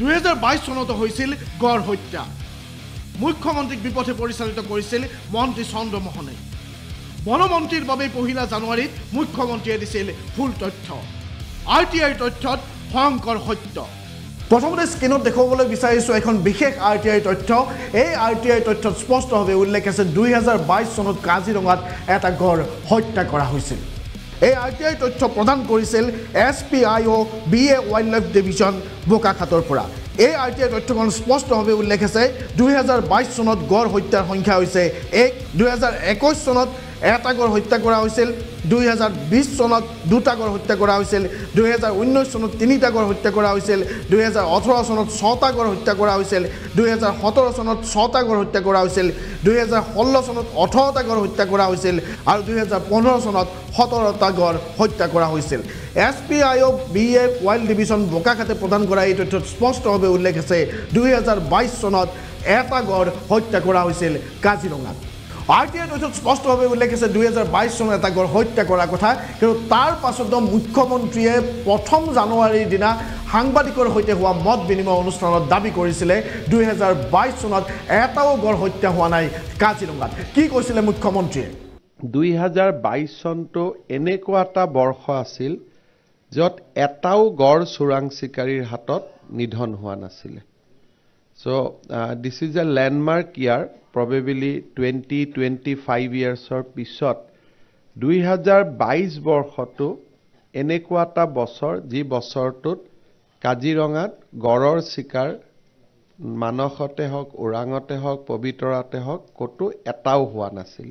2022 চনত হৈছিল গড় হত্যা মুখ্যমন্ত্ৰীক বিপথে পৰিচালিত কৰিছিল মন্ত্ৰী চন্দ্ৰমোহনে বনমন্ত্ৰীৰ বাবে 1 জানুৱাৰীত মুখ্যমন্ত্ৰীয়ে দিছিল ফুল তথ্য RTI তথ্যত ভয়ংকৰ সত্য প্ৰথমতে স্ক্ৰীনত দেখুৱাবলৈ বিচাৰিছো এখন বিশেষ RTI তথ্য এই RTI তথ্যত স্পষ্টভাৱে উল্লেখ আছে 2022 চনত কাজিৰঙাত এটা গড় হত্যা কৰা হৈছিল এই RTI তথ্য প্ৰদান কৰিছিল SPIO BA Wildlife Division বোকাখাতৰ পৰা এই RTI তথ্যখন স্পষ্টভাৱে উল্লেখ আছে 2022 চনত গড় হত্যাৰ সংখ্যা হৈছে 1 2021 চনত এটা গড় হত্যা কৰা হৈছিল 2020 চনত দুটা গড় হত্যা কৰা হৈছিল 2019 চনত তিনিটা গড় হত্যা কৰা হৈছিল 2018 চনত 6টা গড় হত্যা কৰা হৈছিল 2017 চনত 6টা গড় হত্যা কৰা হৈছিল 2016 চনত 18টা গড় হত্যা কৰা হৈছিল আৰু 2015 চনত 17টা গড় হত্যা কৰা হৈছিল SPIO BA Wild Division বোকাখাতে প্ৰদান কৰা এই তথ্যত স্পষ্টভাৱে উল্লেখ আছে 2022 চনত এটা গড় হত্যা কৰা হৈছিল কাজিৰঙাত RTI তথ্যত স্পষ্টভাৱে উল্লেখ আছে 2022 চনত এটা গড় হত্যা কৰাৰ কথা কিন্তু তাৰ পাছত মুখ্যমন্ত্ৰীয়ে 1 জানুৱাৰীৰ দিনা সাংবাদিকৰ সৈতে হোৱা মত বিনিময় অনুষ্ঠানত দাবী কৰিছিল 2022 চনত এটাও গড় হত্যা হোৱা নাই কাজিৰঙাত কি কৈছিল মুখ্যমন্ত্ৰীয়ে 2022 চনটো এনেকুৱা এটা বৰ্ষ আছিল যত এটাও গড় চোৰাং চিকাৰীৰ হাতত নিধন হোৱা নাছিল so this is a landmark year probably 20-25 years or পিছত 2022 বৰ্ষটো এনেকুৱা এটা বছৰ যি বছৰটোত কাজিৰঙাত গড়ৰ শিকাৰ মানসতে হওক ওৰাঙতে হওক পবিতৰাতে হওক কতো এটাও হোৱা নাছিল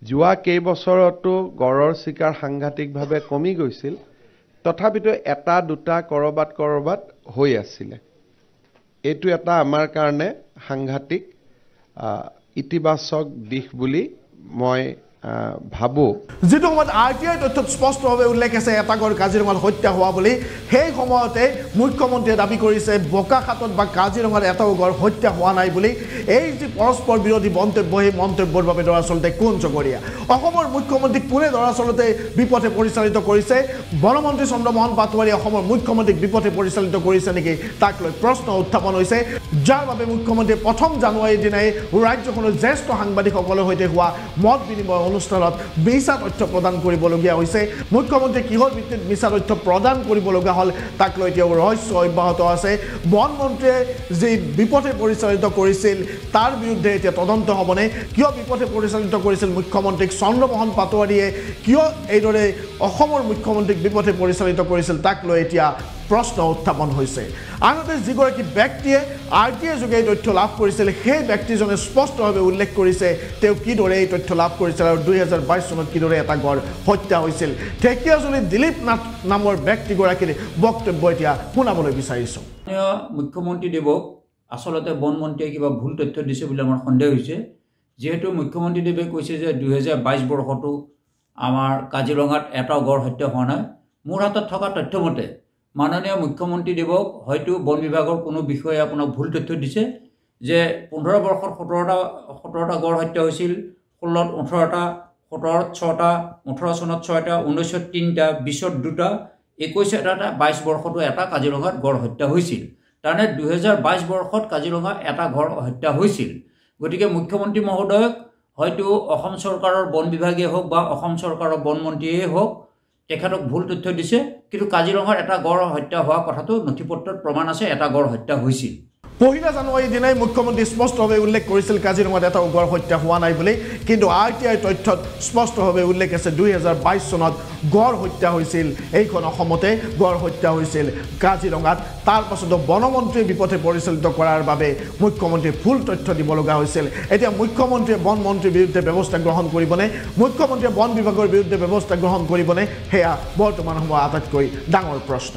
যোৱা কেই বছৰতো গড়ৰ শিকাৰ সাংঘাতিকভাৱে কমি গৈছিল তথাপিতো এটা দুটা কৰবাত হৈ আছিল এটো এটা আমাৰ কাৰণে সাংঘাতিক ইতিবাচক দিশ বুলি মই ভাবো যেটো সময়ত RTI তথ্যত স্পষ্টভাৱে উল্লেখ আছে এটা গড় কাজিৰঙাত হত্যা হোৱা বুলি সেই সময়তে মুখ্যমন্ত্ৰীয়ে দাবী কৰিছে বোকাখাতত বা কাজিৰঙাত এটাও গড় হত্যা হোৱা নাই বুলি এই যে পৰস্পৰ বিৰোধী মন্তব্য এই মন্তব্যৰ বাবে দৰাচলতে কোন জগৰীয়া অসমৰ মুখ্যমন্ত্ৰীক কোনে দৰাচলতে বিপথে পৰিচালিত কৰিছে বনমন্ত্ৰী চন্দ্ৰমোহন পাটোৱাৰী অসমৰ মুখ্যমন্ত্ৰীক বিপথে পৰিচালিত কৰিছে নেকি তাক লৈ প্ৰশ্ন উত্থাপন হৈছে যাৰ বাবে মুখ্যমন্ত্ৰীয়ে 1 জানুৱাৰীৰ দিনাই ৰাজ্যখনৰ জ্যেষ্ঠ সাংবাদিকসকলৰ সৈতে হোৱা মত বিনিময় অনুষ্ঠানত মিছা তথ্য প্ৰদান কৰিবলগীয়া হৈছে মুখ্যমন্ত্ৰী কিহৰ ভিত্তিত মিছা তথ্য প্ৰদান কৰিবলগীয়া হল তাক লৈ এতিয়া ৰহস্য অব্যাহত আছে বনমন্ত্ৰীয়ে যি বিপথে পৰিচালিত কৰিছিল তাৰ বিৰুদ্ধে এতিয়া তদন্ত হ'বনে কিয় বিপথে পৰিচালিত কৰিছিল মুখ্যমন্ত্ৰীক চন্দ্ৰমোহন পাটোৱাৰীয়ে কিয় এইদৰে অসমৰ মুখ্যমন্ত্ৰীক বিপথে পৰিচালিত কৰিছিল তাক লৈ এতিয়া প্ৰশ্ন উত্থাপন হৈছে আনহাতে যিগৰাকী ব্যক্তিয়ে RTI যোগে তথ্য লাভ কৰিছিল সেই ব্যক্তিজনে স্পষ্টভাৱে উল্লেখ কৰিছে তেওঁ কিদৰে এই তথ্য লাভ কৰিছিল আৰু 2022 চনত কিদৰে এটা গড় হত্যা হৈছিল ঠেকিয়াজুলি দিলীপ নাথ নামৰ ব্যক্তিগৰাকীৰ বক্তব্য এতিয়া শুনাবলৈ বিচাৰিছো মুখ্যমন্ত্ৰী দেৱক আসলতে বনমন্ত্ৰীয়ে কিবা ভুল তথ্য দিছে বুলি আমাৰ সন্দেহ হৈছে যেহেতু মুখ্যমন্ত্ৰী দেৱে কৈছে যে 2022 বৰ্ষটো আমাৰ কাজিৰঙাত এটা গড় হত্যা হোৱা নাই মোৰ হাতত থকা তথ্য মতে মাননীয় মুখ্যমন্ত্ৰী দেৱক হয়তো বন বিভাগৰ কোনো বিষয়ে আপোনাক ভুল তথ্য দিছে যে 15 বৰ্ষত 17টা গড় হত্যা হৈছিল 16ত 18টা 17ত 6টা 18 চনত 6টা 19ত 3টা 20ত 2টা 21 এটা 22 বৰ্ষতো এটা কাজিৰঙাত গড় হত্যা হৈছিল তাৰনে 2022 বৰ্ষত কাজিৰঙা এটা গড় হত্যা হৈছিল গতিকে মুখ্যমন্ত্ৰী মহোদয়ক হয়তো অসম চৰকাৰৰ বন বিভাগে হওক বা অসম চৰকাৰৰ বন মন্ত্ৰীয়ে হওক তেখেতক ভুল তথ্য দিছে কিন্তু কাজিৰঙাৰ এটা গড় হত্যা হোৱা কথাটো নথিপত্ৰত প্ৰমাণ আছে এটা গড় হত্যা হৈছিল 1 জানুৱাৰীৰ দিনাই মুখ্যমন্ত্ৰী স্পষ্টভাৱে উল্লেখ কৰিছিল কাজিৰঙাত এটা গড় হত্যা হোৱা নাই বুলি কিন্তু RTI তথ্যত স্পষ্টভাৱে উল্লেখ আছে 2022 চনত গড় হত্যা হৈছিল এইখন অসমতে গড় হত্যা হৈছিল কাজিৰঙাত তাৰ পাছত বনমন্ত্ৰীয়ে বিপথে পৰিচালিত কৰাৰ বাবে মুখ্যমন্ত্ৰীয়ে ভুল তথ্য দিব লগা হৈছিল এতিয়া মুখ্যমন্ত্ৰীয়ে বন মন্ত্ৰীৰ বিৰুদ্ধে ব্যৱস্থা গ্ৰহণ কৰিবনে মুখ্যমন্ত্ৰীয়ে বন বিভাগৰ বিৰুদ্ধে ব্যৱস্থা গ্ৰহণ কৰিবনে হেয়া বৰ্তমান সময়ৰ আটাইতকৈ ডাঙৰ প্ৰশ্ন